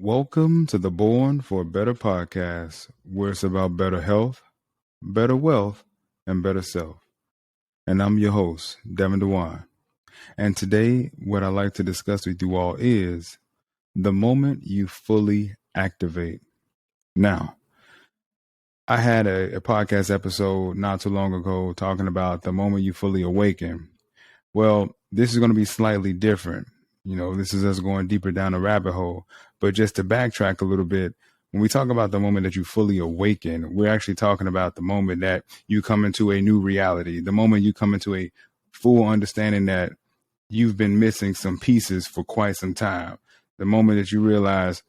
Welcome to the Born for Better podcast, where it's about better health, better wealth, and better self. And I'm your host, devin.djwan. And today, what I'd like to discuss with you all is the moment you fully activate. Now, I had a podcast episode not too long ago talking about the moment you fully awaken. Well, this is going to be slightly different. This is us going deeper down the rabbit hole. But just to backtrack a little bit, when we talk about the moment that you fully awaken, we're actually talking about the moment that you come into a new reality, the moment you come into a full understanding that you've been missing some pieces for quite some time, the moment that you realize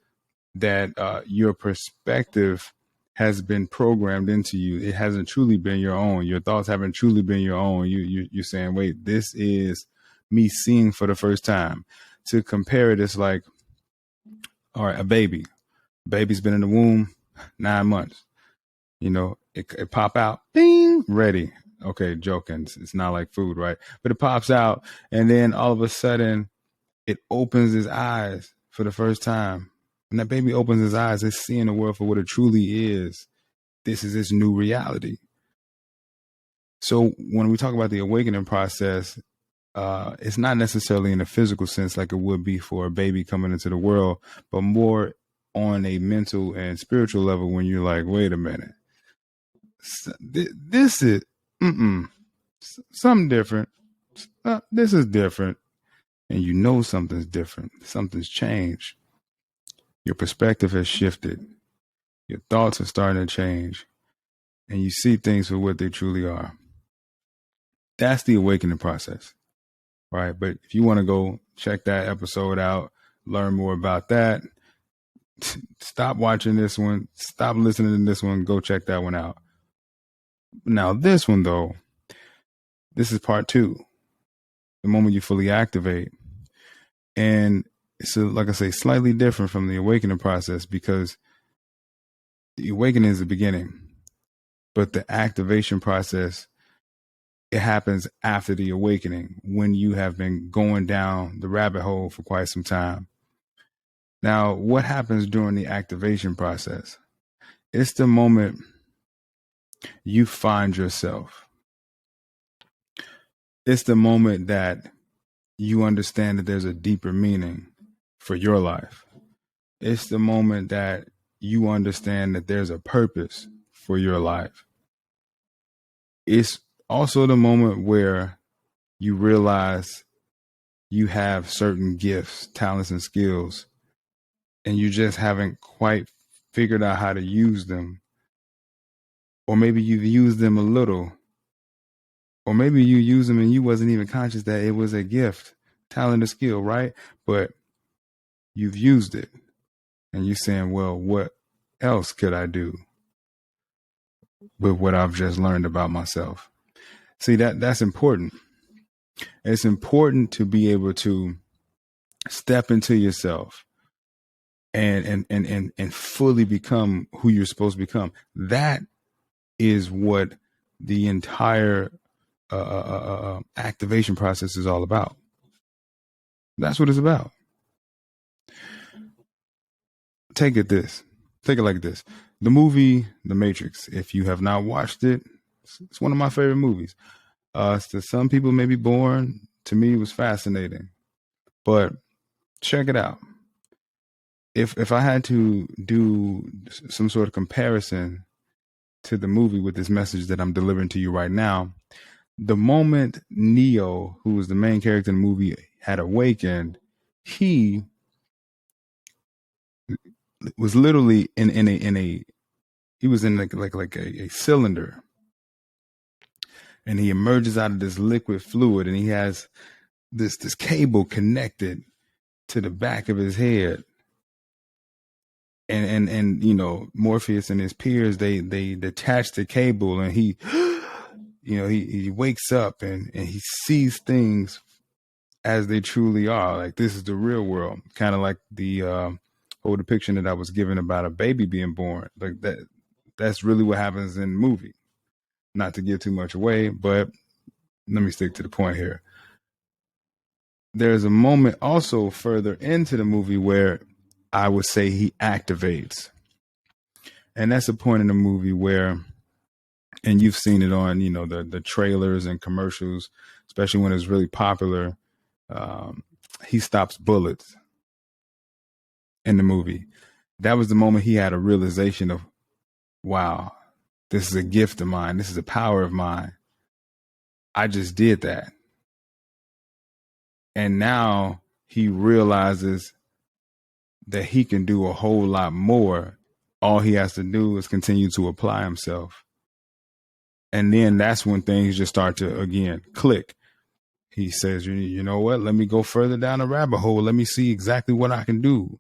that your perspective has been programmed into you. It hasn't truly been your own. Your thoughts haven't truly been your own. You're saying, wait, this is me seeing for the first time. To compare it, it's like, all right, a baby's been in the womb 9 months. It pop out, ding, ready. Okay, joking. It's not like food, right? But it pops out, and then all of a sudden, it opens his eyes for the first time. When that baby opens his eyes, it's seeing the world for what it truly is. This is its new reality. So when we talk about the awakening process, it's not necessarily in a physical sense like it would be for a baby coming into the world, but more on a mental and spiritual level when you're like, wait a minute, this is something different. This is different. And you know something's different. Something's changed. Your perspective has shifted. Your thoughts are starting to change. And you see things for what they truly are. That's the awakening process. Right. But if you want to go check that episode out, learn more about that, stop watching this one, stop listening to this one, go check that one out. Now, this one, though, this is part 2, the moment you fully activate. And it's, like I say, slightly different from the awakening process because the awakening is the beginning, but the activation process, it happens after the awakening when you have been going down the rabbit hole for quite some time. Now, what happens during the activation process? It's the moment you find yourself. It's the moment that you understand that there's a deeper meaning for your life. It's the moment that you understand that there's a purpose for your life. It's also the moment where you realize you have certain gifts, talents, and skills, and you just haven't quite figured out how to use them. Or maybe you've used them a little. Or maybe you use them and you wasn't even conscious that it was a gift, talent, or skill, right? But you've used it. And you're saying, well, what else could I do with what I've just learned about myself? See, that's important. It's important to be able to step into yourself and fully become who you're supposed to become. That is what the entire activation process is all about. That's what it's about. Take it like this. The movie The Matrix, if you have not watched it, it's one of my favorite movies. To some people may be boring. To me, it was fascinating. But check it out. If I had to do some sort of comparison to the movie with this message that I'm delivering to you right now, the moment Neo, who was the main character in the movie, had awakened, he was literally in a cylinder, and he emerges out of this liquid fluid, and he has this cable connected to the back of his head, and Morpheus and his peers, they detach the cable, and he he wakes up and he sees things as they truly are. Like, this is the real world, kind of like the whole depiction that I was given about a baby being born. Like that's really what happens in the movie. Not to give too much away, but let me stick to the point here. There's a moment also further into the movie where I would say he activates. And that's a point in the movie where, and you've seen it on, the trailers and commercials, especially when it's really popular. He stops bullets in the movie. That was the moment he had a realization of, wow, this is a gift of mine. This is a power of mine. I just did that. And now he realizes that he can do a whole lot more. All he has to do is continue to apply himself. And then that's when things just start to, again, click. He says, you know what? Let me go further down the rabbit hole. Let me see exactly what I can do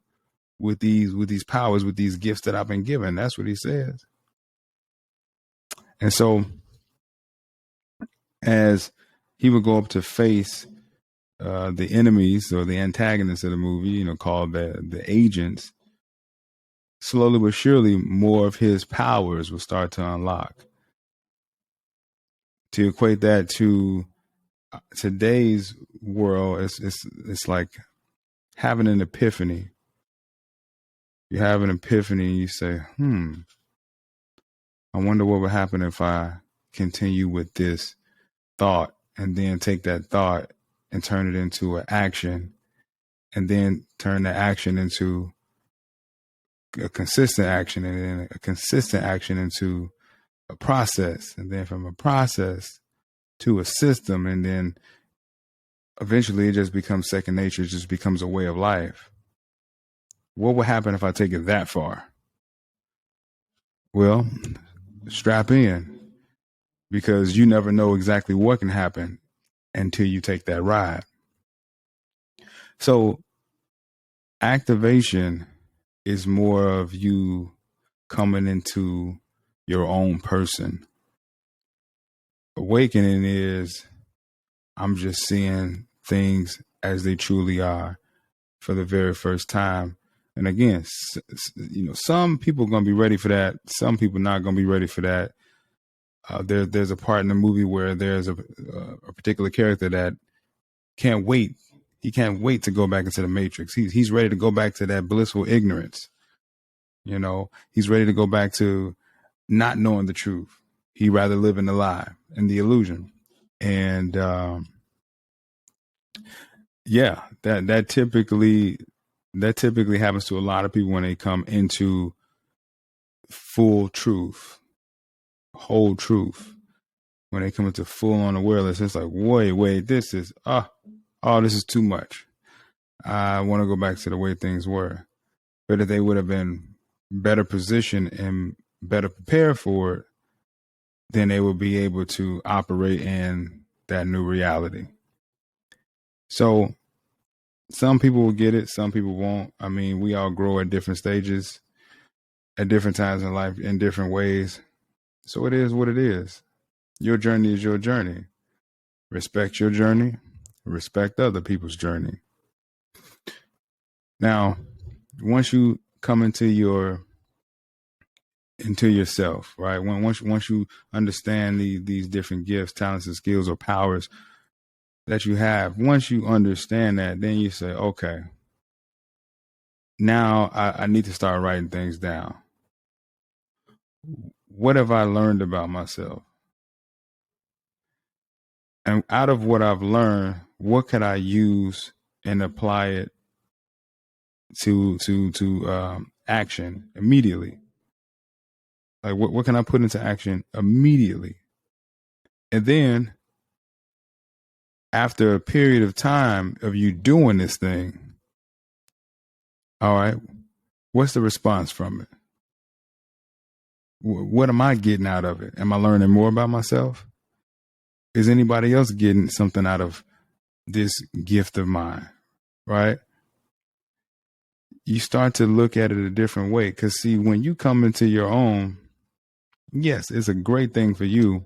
with these powers, with these gifts that I've been given. That's what he says. And so as he would go up to face the enemies or the antagonists of the movie, called the agents, slowly but surely more of his powers will start to unlock. To equate that to today's world, it's like having an epiphany. You have an epiphany and you say, I wonder what would happen if I continue with this thought, and then take that thought and turn it into an action, and then turn the action into a consistent action, and then a consistent action into a process, and then from a process to a system, and then eventually it just becomes second nature. It just becomes a way of life. What would happen if I take it that far? Well, strap in, because you never know exactly what can happen until you take that ride. So activation is more of you coming into your own person. Awakening is, I'm just seeing things as they truly are for the very first time. And again, some people are going to be ready for that. Some people not going to be ready for that. There's a part in the movie where there's a particular character that can't wait. He can't wait to go back into the matrix. He's ready to go back to that blissful ignorance. He's ready to go back to not knowing the truth. He'd rather live in the lie and the illusion. And that typically happens to a lot of people when they come into full truth, whole truth. When they come into full on awareness, it's like, wait, this is this is too much. I want to go back to the way things were. But if they would have been better positioned and better prepared for it, then they will be able to operate in that new reality. So some people will get it, some people won't. I mean, we all grow at different stages, at different times in life, in different ways. So it is what it is. Your journey is your journey. Respect your journey. Respect other people's journey. Now, once you come into yourself, right? Once you understand these different gifts, talents, and skills or powers that you have, once you understand that, then you say, okay, now I need to start writing things down. What have I learned about myself? And out of what I've learned, what could I use and apply it to action immediately? Like what can I put into action immediately? And then after a period of time of you doing this thing, all right, what's the response from it? What am I getting out of it? Am I learning more about myself? Is anybody else getting something out of this gift of mine? Right? You start to look at it a different way. Because see, when you come into your own, yes, it's a great thing for you,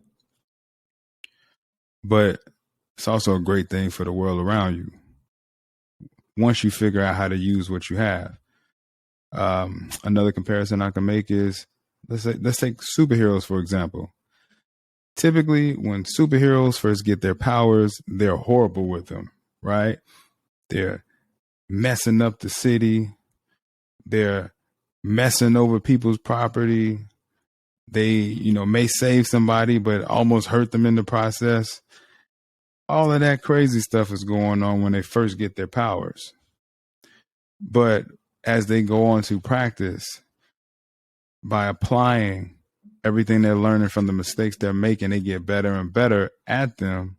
but it's also a great thing for the world around you. Once you figure out how to use what you have. Another comparison I can make is, let's take superheroes, for example. Typically, when superheroes first get their powers, they're horrible with them, right? They're messing up the city. They're messing over people's property. They, may save somebody, but almost hurt them in the process. All of that crazy stuff is going on when they first get their powers. But as they go on to practice, by applying everything they're learning from the mistakes they're making, they get better and better at them.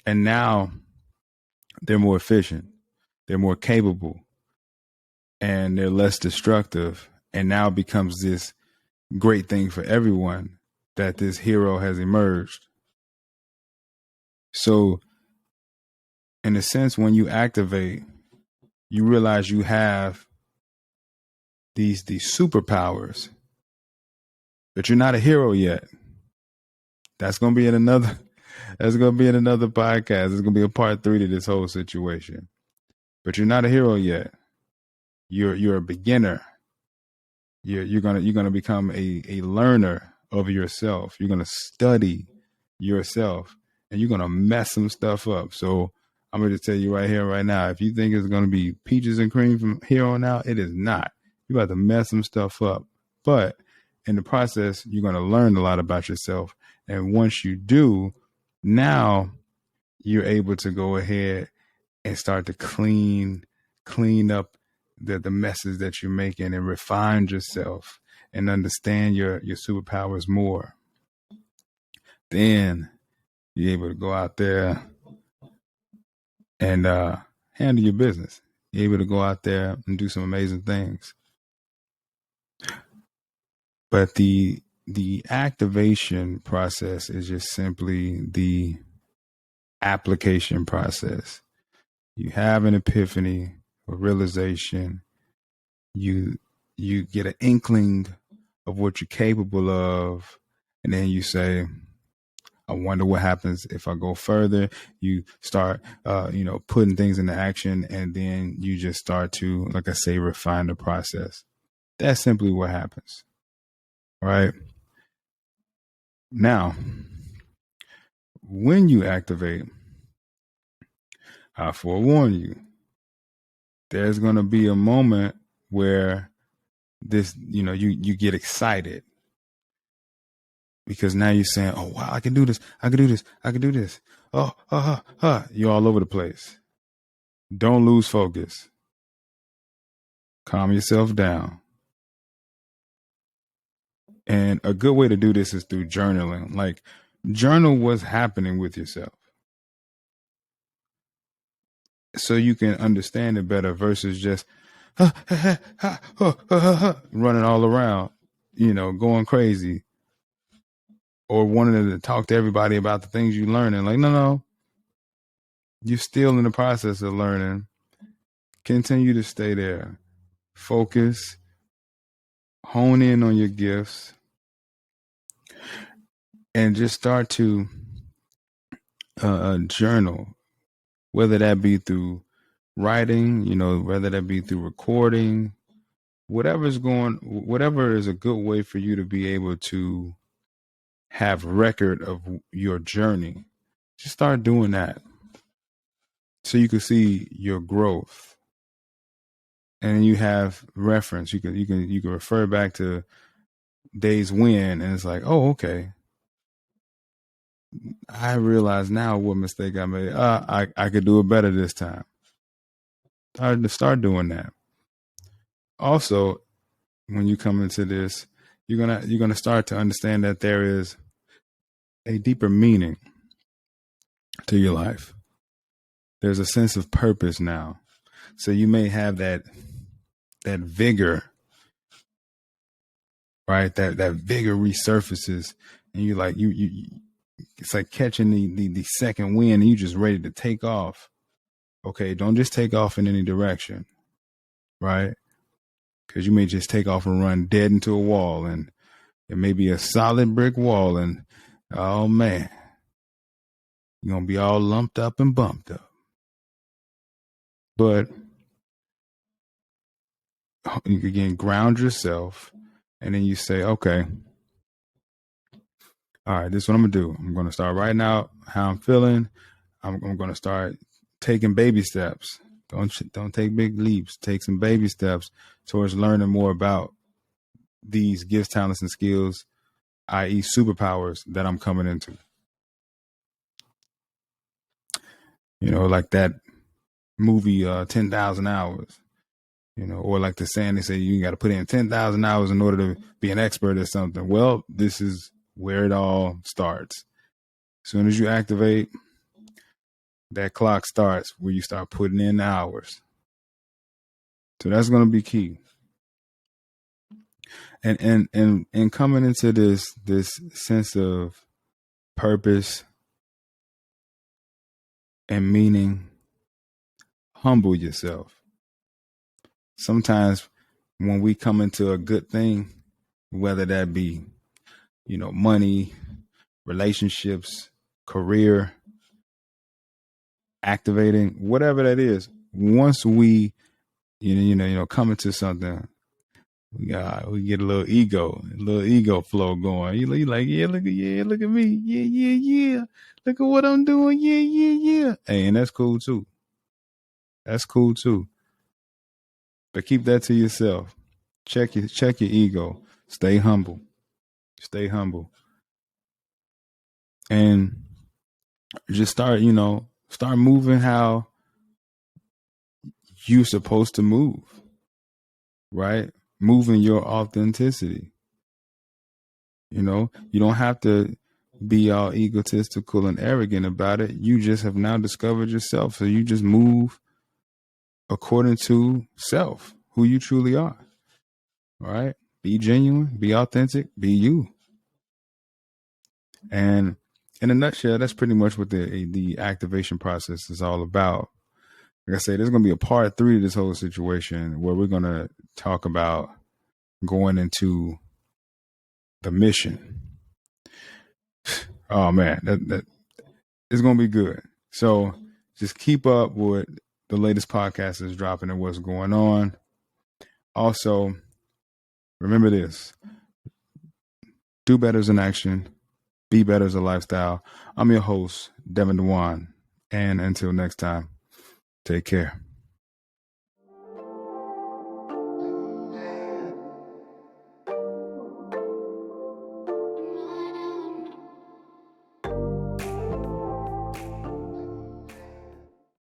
And now they're more efficient, they're more capable, and they're less destructive. And now it becomes this great thing for everyone that this hero has emerged. So, in a sense, when you activate, you realize you have these superpowers, but you're not a hero yet. That's going to be in another podcast. It's going to be a part 3 to this whole situation. But you're not a hero yet. You're a beginner. You're gonna become a learner of yourself. You're gonna study yourself, and you're gonna mess some stuff up. So I'm going to tell you right here, right now, if you think it's going to be peaches and cream from here on out, it is not. You're about to mess some stuff up. But in the process, you're going to learn a lot about yourself. And once you do, now you're able to go ahead and start to clean up the messes that you're making and refine yourself and understand your superpowers more. Then you're able to go out there and handle your business. You're able to go out there and do some amazing things. But the activation process is just simply the application process. You have an epiphany, a realization. You get an inkling of what you're capable of, and then you say, I wonder what happens if I go further. You start, putting things into action, and then you just start to, like I say, refine the process. That's simply what happens. Right? Now, when you activate, I forewarn you, there's going to be a moment where this, you get excited. Because now you're saying, oh, wow, I can do this. I can do this. I can do this. Oh, you're all over the place. Don't lose focus. Calm yourself down. And a good way to do this is through journaling. Like, journal what's happening with yourself, so you can understand it better versus just running all around, going crazy, or wanting to talk to everybody about the things you learning. Like, no, you're still in the process of learning. Continue to stay there. Focus. Hone in on your gifts. And just start to journal, whether that be through writing, whether that be through recording, whatever is a good way for you to be able to have record of your journey. Just start doing that so you can see your growth, and you have reference. You can refer back to days when, and it's like, oh, okay, I realize now what mistake I made. I could do it better this time. Start doing that. Also, when you come into this, you're gonna start to understand that there is a deeper meaning to your life. There's a sense of purpose now. So you may have that vigor, right? That vigor resurfaces, and you like you it's like catching the second wind, and you just ready to take off. Okay, don't just take off in any direction, right? Because you may just take off and run dead into a wall, and it may be a solid brick wall, and oh man, you're gonna be all lumped up and bumped up. But you again ground yourself, and then you say, okay, all right, this is what I'm gonna do. I'm gonna start writing out how I'm feeling. I'm gonna start taking baby steps. Don't take big leaps. Take some baby steps towards learning more about these gifts, talents, and skills, i.e. superpowers that I'm coming into. Like that movie 10,000 hours, or like the saying, they say you got to put in 10,000 hours in order to be an expert at something. Well, this is where it all starts. As soon as you activate, that clock starts where you start putting in hours. So that's going to be key. And coming into this sense of purpose and meaning, humble yourself. Sometimes when we come into a good thing, whether that be, money, relationships, career, activating, whatever that is, once we, come into something, we get a little ego flow going. You like, look at me. Yeah. Look at what I'm doing. Yeah. Hey, and that's cool too. But keep that to yourself. Check your ego. Stay humble. And just start moving how you're supposed to move. Right? Moving your authenticity. You don't have to be all egotistical and arrogant about it. You just have now discovered yourself. So you just move according to self, who you truly are. All right? Be genuine, be authentic, be you. And in a nutshell, that's pretty much what the activation process is all about. Like I say, there's going to be a part 3 of this whole situation where we're going to talk about going into the mission. Oh man, that it's going to be good. So just keep up with the latest podcast is dropping and what's going on. Also, remember this: do better as an action, be better as a lifestyle. I'm your host, Devin.djwan, and until next time, take care.